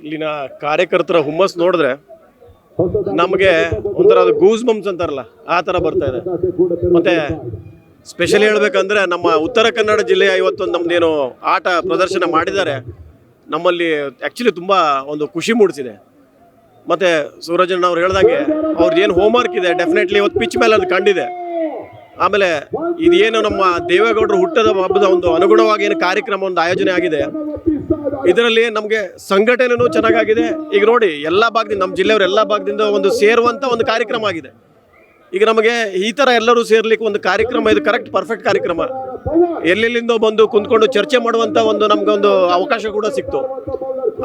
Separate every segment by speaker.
Speaker 1: ಇಲ್ಲಿನ ಕಾರ್ಯಕರ್ತರ ಹುಮ್ಮಸ್ ನೋಡಿದ್ರೆ ನಮಗೆ ಒಂಥರ ಅದು ಗೂಸ್ ಬಂಪ್ಸ್ ಅಂತಾರಲ್ಲ ಆ ಥರ ಬರ್ತಾ ಇದೆ. ಮತ್ತು ಸ್ಪೆಷಲಿ ಹೇಳ್ಬೇಕಂದ್ರೆ ನಮ್ಮ ಉತ್ತರ ಕನ್ನಡ ಜಿಲ್ಲೆಯ ಇವತ್ತೊಂದು ನಮ್ಮದೇನು ಆಟ ಪ್ರದರ್ಶನ ಮಾಡಿದ್ದಾರೆ, ನಮ್ಮಲ್ಲಿ ಆ್ಯಕ್ಚುಲಿ ತುಂಬ ಒಂದು ಖುಷಿ ಮೂಡಿಸಿದೆ. ಮತ್ತು ಸೂರಜಣ್ಣ ಅವ್ರು ಹೇಳ್ದಂಗೆ ಅವ್ರದ್ದು ಏನು ಹೋಮ್ವರ್ಕ್ ಇದೆ ಡೆಫಿನೆಟ್ಲಿ ಇವತ್ತು ಪಿಚ್ ಮೇಲೆ ಅದು ಕಂಡಿದೆ. ಆಮೇಲೆ ಇದೇನು ನಮ್ಮ ದೇವೇಗೌಡರು ಹುಟ್ಟದ ಹಬ್ಬದ ಒಂದು ಅನುಗುಣವಾಗಿ ಏನು ಕಾರ್ಯಕ್ರಮ ಒಂದು ಆಯೋಜನೆ ಆಗಿದೆ, ಇದರಲ್ಲಿ ನಮಗೆ ಸಂಘಟನೆಯೂ ಚೆನ್ನಾಗಿದೆ. ಈಗ ನೋಡಿ ಎಲ್ಲ ಭಾಗದಿಂದ ನಮ್ಮ ಜಿಲ್ಲೆಯವರು ಎಲ್ಲ ಭಾಗದಿಂದ ಒಂದು ಸೇರುವಂಥ ಒಂದು ಕಾರ್ಯಕ್ರಮ ಆಗಿದೆ. ಈಗ ನಮಗೆ ಈ ಥರ ಎಲ್ಲರೂ ಸೇರ್ಲಿಕ್ಕೆ ಒಂದು ಕಾರ್ಯಕ್ರಮ, ಇದು ಕರೆಕ್ಟ್ ಪರ್ಫೆಕ್ಟ್ ಕಾರ್ಯಕ್ರಮ. ಎಲ್ಲೆಲ್ಲಿಂದೋ ಬಂದು ಕುಂತ್ಕೊಂಡು ಚರ್ಚೆ ಮಾಡುವಂಥ ಒಂದು ನಮಗೊಂದು ಅವಕಾಶ ಕೂಡ ಸಿಕ್ತು.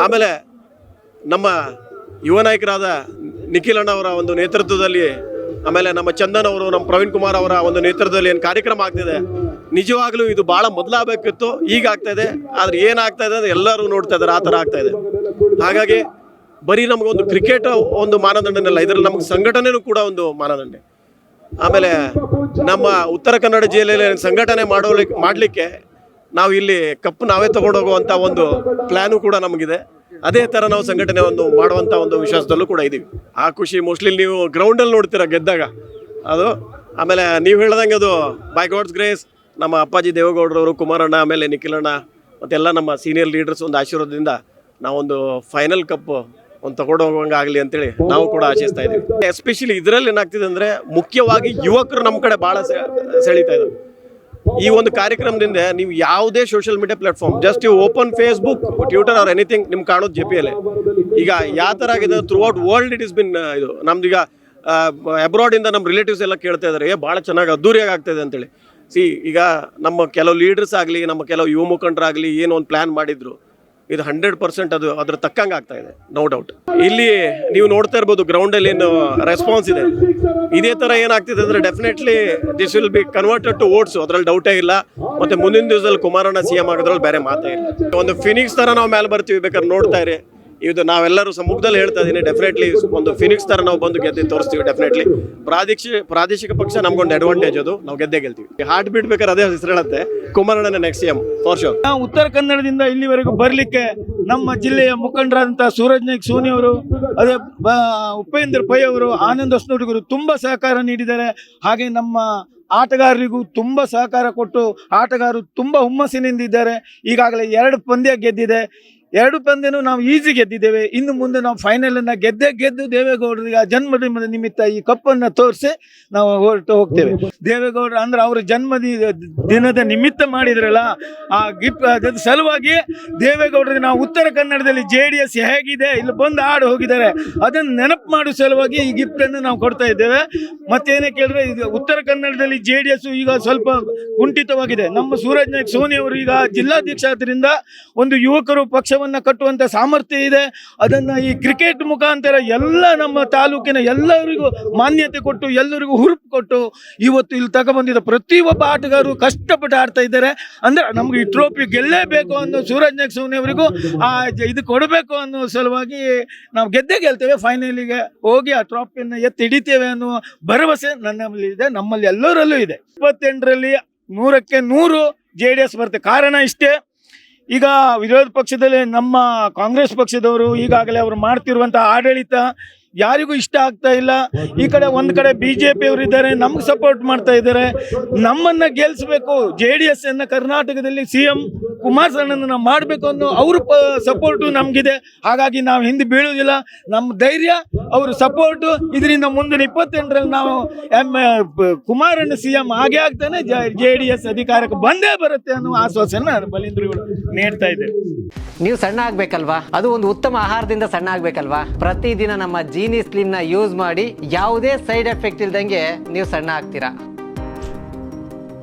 Speaker 1: ಆಮೇಲೆ ನಮ್ಮ ಯುವ ನಾಯಕರಾದ ನಿಖಿಲಣ್ಣ ಅವರ ಒಂದು ನೇತೃತ್ವದಲ್ಲಿ, ಆಮೇಲೆ ನಮ್ಮ ಚಂದನ್ ಅವರು, ನಮ್ಮ ಪ್ರವೀಣ್ ಕುಮಾರ್ ಅವರ ಒಂದು ನೇತೃತ್ವದಲ್ಲಿ ಏನು ಕಾರ್ಯಕ್ರಮ ಆಗ್ತಿದೆ, ನಿಜವಾಗ್ಲೂ ಇದು ಭಾಳ ಮೊದಲಾಗಬೇಕಿತ್ತು, ಈಗ ಆಗ್ತಾ ಇದೆ. ಆದರೆ ಏನಾಗ್ತಾ ಇದೆ ಅಂದರೆ ಎಲ್ಲರೂ ನೋಡ್ತಾ ಇದ್ದಾರೆ, ಆ ಥರ ಆಗ್ತಾ ಇದೆ. ಹಾಗಾಗಿ ಬರೀ ನಮಗೊಂದು ಕ್ರಿಕೆಟ್ ಒಂದು ಮಾನದಂಡನಲ್ಲ, ಇದರಲ್ಲಿ ನಮಗೆ ಸಂಘಟನೆಯೂ ಕೂಡ ಒಂದು ಮಾನದಂಡ. ಆಮೇಲೆ ನಮ್ಮ ಉತ್ತರ ಕನ್ನಡ ಜಿಲ್ಲೆಯಲ್ಲಿ ಸಂಘಟನೆ ಮಾಡಲಿಕ್ಕೆ ನಾವು ಇಲ್ಲಿ ಕಪ್ ನಾವೇ ತಗೊಂಡು ಹೋಗುವಂಥ ಒಂದು ಪ್ಲ್ಯಾನು ಕೂಡ ನಮಗಿದೆ. ಅದೇ ಥರ ನಾವು ಸಂಘಟನೆ ಒಂದು ಮಾಡುವಂಥ ಒಂದು ವಿಶ್ವಾಸದಲ್ಲೂ ಕೂಡ ಇದ್ದೀವಿ. ಆ ಖುಷಿ ಮೋಸ್ಟ್ಲಿ ನೀವು ಗ್ರೌಂಡಲ್ಲಿ ನೋಡ್ತೀರ ಗೆದ್ದಾಗ ಅದು. ಆಮೇಲೆ ನೀವು ಹೇಳ್ದಂಗೆ ಅದು ಬೈ ಗಾಡ್ಸ್ ಗ್ರೇಸ್ ನಮ್ಮ ಅಪ್ಪಾಜಿ ದೇವೇಗೌಡರವರು, ಕುಮಾರಣ್ಣ, ಆಮೇಲೆ ನಿಖಿಲಣ್ಣ ಮತ್ತೆಲ್ಲ ನಮ್ಮ ಸೀನಿಯರ್ ಲೀಡರ್ಸ್ ಒಂದು ಆಶೀರ್ವಾದದಿಂದ ನಾವೊಂದು ಫೈನಲ್ ಕಪ್ ಒಂದು ತಗೊಂಡು ಹೋಗುವಂಗೆ ಆಗಲಿ ಅಂತೇಳಿ ನಾವು ಕೂಡ ಆಶಿಸ್ತಾ ಇದ್ದೀವಿ. ಎಸ್ಪೆಷಲಿ ಇದರಲ್ಲಿ ಏನಾಗ್ತಿದೆ ಅಂದರೆ ಮುಖ್ಯವಾಗಿ ಯುವಕರು ನಮ್ಮ ಕಡೆ ಭಾಳ ಸೆಳೀತಾ ಇದ್ದಾರೆ. ಈ ಒಂದು ಕಾರ್ಯಕ್ರಮದಿಂದ ನೀವು ಯಾವುದೇ social media platform, just you open Facebook, Twitter or anything, ನಿಮ್ಗೆ ಕಾಣೋದು JPL. ಈಗ ಯಾವ ಥರ ಆಗಿದೆ throughout world it is been ಇದು ನಮ್ದು. ಈಗ ಅಬ್ರಾಡಿಂದ ನಮ್ಮ ರಿಲೇಟಿವ್ಸ್ ಎಲ್ಲ ಕೇಳ್ತಾ ಇದ್ದಾರೆ, ಭಾಳ ಚೆನ್ನಾಗಿ ಅದ್ದೂರಿಯಾಗಿ ಆಗ್ತಾಯಿದೆ ಅಂತೇಳಿ. ಈಗ ನಮ್ಮ ಕೆಲವು ಲೀಡರ್ಸ್ ಆಗಲಿ, ನಮ್ಮ ಕೆಲವು ಯುವ ಮುಖಂಡರಾಗಲಿ ಏನು ಒಂದು ಪ್ಲ್ಯಾನ್ ಮಾಡಿದ್ರು, ಇದು 100% ಅದು ಅದ್ರ ತಕ್ಕಂಗೆ ಆಗ್ತಾ ಇದೆ, ನೋ ಡೌಟ್. ಇಲ್ಲಿ ನೀವು ನೋಡ್ತಾ ಇರ್ಬೋದು ಗ್ರೌಂಡಲ್ಲಿ ಏನು ರೆಸ್ಪಾನ್ಸ್ ಇದೆ. ಇದೇ ಥರ ಏನಾಗ್ತಿದೆ ಅಂದರೆ definitely this will be converted to votes, ಅದರಲ್ಲಿ ಡೌಟೇ ಇಲ್ಲ. ಮತ್ತು ಮುಂದಿನ ದಿವಸದಲ್ಲಿ ಕುಮಾರಣ್ಣ CM ಆಗೋದ್ರಲ್ಲಿ ಬೇರೆ ಮಾತೇ ಇಲ್ಲ. ಒಂದು ಫಿನಿಕ್ಸ್ ಥರ ನಾವು ಮೇಲೆ ಬರ್ತೀವಿ, ಬೇಕಾದ್ರೆ ನೋಡ್ತಾ ಇರಿ. ಇದು ನಾವೆಲ್ಲರೂ ಸಮ್ಮುಖದಲ್ಲಿ ಹೇಳ್ತಾ ಇದ್ದೀನಿ, ಡೆಫಿನೆಟ್ಲಿ ಒಂದು ಫಿನಿಕ್ಸ್ ಥರ ನಾವು ಬಂದು ಗೆದ್ದು ತೋರಿಸ್ತೀವಿ. ಡೆಫಿನೆಟ್ಲಿ ಪ್ರಾದೇಶಿಕ ಪಕ್ಷ ನಮ್ಗೊಂದು ಅಡ್ವಾಂಟೇಜ್, ಅದು ನಾವು ಗೆಲ್ತೀವಿ. ಹಾರ್ಟ್ ಬೀಟ್ ಬೇಕಾದ್ರೆ ಅದೇ ಹೆಸರು ಹೇಳುತ್ತೆ, ಕುಮಾರಣ್ಣನ ನೆಕ್ಸ್ಟ್ CM ಫಾರ್ ಶೋರ್.
Speaker 2: ನಾವು ಉತ್ತರ ಕನ್ನಡದಿಂದ ಇಲ್ಲಿವರೆಗೂ ಬರಲಿಕ್ಕೆ ನಮ್ಮ ಜಿಲ್ಲೆಯ ಮುಖಂಡರಾದಂಥ ಸೂರಜ್ ನಾಯ್ಕ್ ಸೋನಿ ಅವರು, ಅದೇ ಉಪೇಂದ್ರ ಪೈ ಅವರು, ಆನಂದ್ ಹೊಸನೂರಿಗರು ತುಂಬ ಸಹಕಾರ ನೀಡಿದ್ದಾರೆ. ಹಾಗೆ ನಮ್ಮ ಆಟಗಾರರಿಗೂ ತುಂಬ ಸಹಕಾರ ಕೊಟ್ಟು ಆಟಗಾರರು ತುಂಬ ಹುಮ್ಮಸ್ಸಿನಿಂದಿದ್ದಾರೆ. ಈಗಾಗಲೇ 2 ಪಂದ್ಯ ಗೆದ್ದಿದೆ. 2 ಪಂದ್ಯನೂ ನಾವು ಈಸಿ ಗೆದ್ದಿದ್ದೇವೆ. ಇನ್ನು ಮುಂದೆ ನಾವು ಫೈನಲನ್ನು ಗೆದ್ದು ದೇವೇಗೌಡರಿಗೆ ಜನ್ಮದಿನದ ನಿಮಿತ್ತ ಈ ಕಪ್ಪನ್ನು ತೋರಿಸಿ ನಾವು ಹೊರಟು ಹೋಗ್ತೇವೆ. ದೇವೇಗೌಡರು ಅಂದ್ರೆ ಅವರ ದಿನದ ನಿಮಿತ್ತ ಮಾಡಿದ್ರಲ್ಲ, ಆ ಗಿಫ್ಟ್ ಸಲುವಾಗಿ ದೇವೇಗೌಡರಿಗೆ ನಾವು ಉತ್ತರ ಕನ್ನಡದಲ್ಲಿ JDS ಹೇಗಿದೆ ಇಲ್ಲಿ ಬಂದು ಆಡು ಹೋಗಿದ್ದಾರೆ, ಅದನ್ನು ನೆನಪು ಮಾಡುವ ಸಲುವಾಗಿ ಈ ಗಿಫ್ಟನ್ನು ನಾವು ಕೊಡ್ತಾ ಇದ್ದೇವೆ. ಮತ್ತೇನೇ ಕೇಳಿದ್ರೆ, ಇದು ಉತ್ತರ ಕನ್ನಡದಲ್ಲಿ JDS ಈಗ ಸ್ವಲ್ಪ ಕುಂಠಿತವಾಗಿದೆ. ನಮ್ಮ ಸೂರಜ್ ನಾಯ್ಕ್ ಸೋನಿ ಅವರು ಈಗ ಜಿಲ್ಲಾಧ್ಯಕ್ಷ ಆದ್ದರಿಂದ ಒಂದು ಯುವಕರು ಪಕ್ಷ ಕಟ್ಟುವಂತ ಸಾಮರ್ಥ್ಯ ಇದೆ. ಅದನ್ನ ಈ ಕ್ರಿಕೆಟ್ ಮುಖಾಂತರ ಎಲ್ಲ ನಮ್ಮ ತಾಲೂಕಿನ ಎಲ್ಲರಿಗೂ ಮಾನ್ಯತೆ ಕೊಟ್ಟು, ಎಲ್ಲರಿಗೂ ಹುರುಪು ಕೊಟ್ಟು ಇವತ್ತು ಇಲ್ಲಿ ತಗೊಬಂದಿದ್ದ ಪ್ರತಿಯೊಬ್ಬ ಆಟಗಾರರು ಕಷ್ಟಪಟ್ಟು ಆಡ್ತಾ ಇದ್ದಾರೆ. ಅಂದ್ರೆ ನಮ್ಗೆ ಈ ಟ್ರೋಫಿ ಗೆಲ್ಲೇಬೇಕು ಅನ್ನೋ ಸೂರಜ್ ನಾಯ್ಕ್ ಸೋನಿ ಅವರಿಗೂ ಇದು ಕೊಡಬೇಕು ಅನ್ನೋ ಸಲುವಾಗಿ ನಾವು ಗೆಲ್ತೇವೆ. ಫೈನಲಿಗೆ ಹೋಗಿ ಆ ಟ್ರೋಫಿಯನ್ನು ಎತ್ತಿ ಹಿಡಿತೇವೆ ಅನ್ನೋ ಭರವಸೆ ನನ್ನಲ್ಲಿ ಇದೆ, ನಮ್ಮಲ್ಲಿ ಎಲ್ಲರಲ್ಲೂ ಇದೆ. 28ರಲ್ಲಿ 100ಕ್ಕೆ 100 JDS ಬರುತ್ತೆ. ಕಾರಣ ಇಷ್ಟೇ, ಈಗ ವಿರೋಧ ಪಕ್ಷದಲ್ಲಿ ನಮ್ಮ ಕಾಂಗ್ರೆಸ್ ಪಕ್ಷದವರು ಈಗಾಗಲೇ ಅವರು ಮಾಡ್ತಿರುವಂಥ ಆಡಳಿತ ಯಾರಿಗೂ ಇಷ್ಟ ಆಗ್ತಾ ಇಲ್ಲ. ಈ ಕಡೆ ಒಂದು ಕಡೆ BJP ಅವರು ಇದ್ದಾರೆ, ನಮ್ಗೆ ಸಪೋರ್ಟ್ ಮಾಡ್ತಾ ಇದ್ದಾರೆ. ನಮ್ಮನ್ನು ಗೆಲ್ಲಿಸಬೇಕು, JDS ಅನ್ನು ಕರ್ನಾಟಕದಲ್ಲಿ CM ಕುಮಾರಸ್ವಾಮಿಯನ್ನು ಮಾಡಬೇಕು ಅನ್ನೋ ಅವ್ರ ಸಪೋರ್ಟು ನಮಗಿದೆ. ಹಾಗಾಗಿ ನಾವು ಹಿಂದೆ ಬೀಳುವುದಿಲ್ಲ, ನಮ್ಮ ಧೈರ್ಯ ಅವರು ಸಪೋರ್ಟು. ಇದರಿಂದ ಮುಂದಿನ 28ರಲ್ಲಿ ನಾವು ಕುಮಾರಣ್ಣ CM ಆಗೇ ಆಗ್ತಾನೆ, JDS ಅಧಿಕಾರಕ್ಕೆ ಬಂದೇ ಬರುತ್ತೆ ಅನ್ನೋ ಆಶ್ವಾಸನೆ ಬಲೀಂದ್ರಗಳು ನೀಡ್ತಾ ಇದ್ದೇವೆ.
Speaker 3: ನೀವು ಸಣ್ಣ ಆಗ್ಬೇಕಲ್ವಾ, ಅದು ಒಂದು ಉತ್ತಮ ಆಹಾರದಿಂದ ಸಣ್ಣ ಆಗ್ಬೇಕಲ್ವಾ. ಪ್ರತಿದಿನ ನಮ್ಮ ಜೀನಿ ಸ್ಲಿಮ್ ನ ಯೂಸ್ ಮಾಡಿ ಯಾವುದೇ ಸೈಡ್ ಎಫೆಕ್ಟ್ ಇಲ್ದಂಗೆ ನೀವು ಸಣ್ಣ ಆಗ್ತೀರಾ.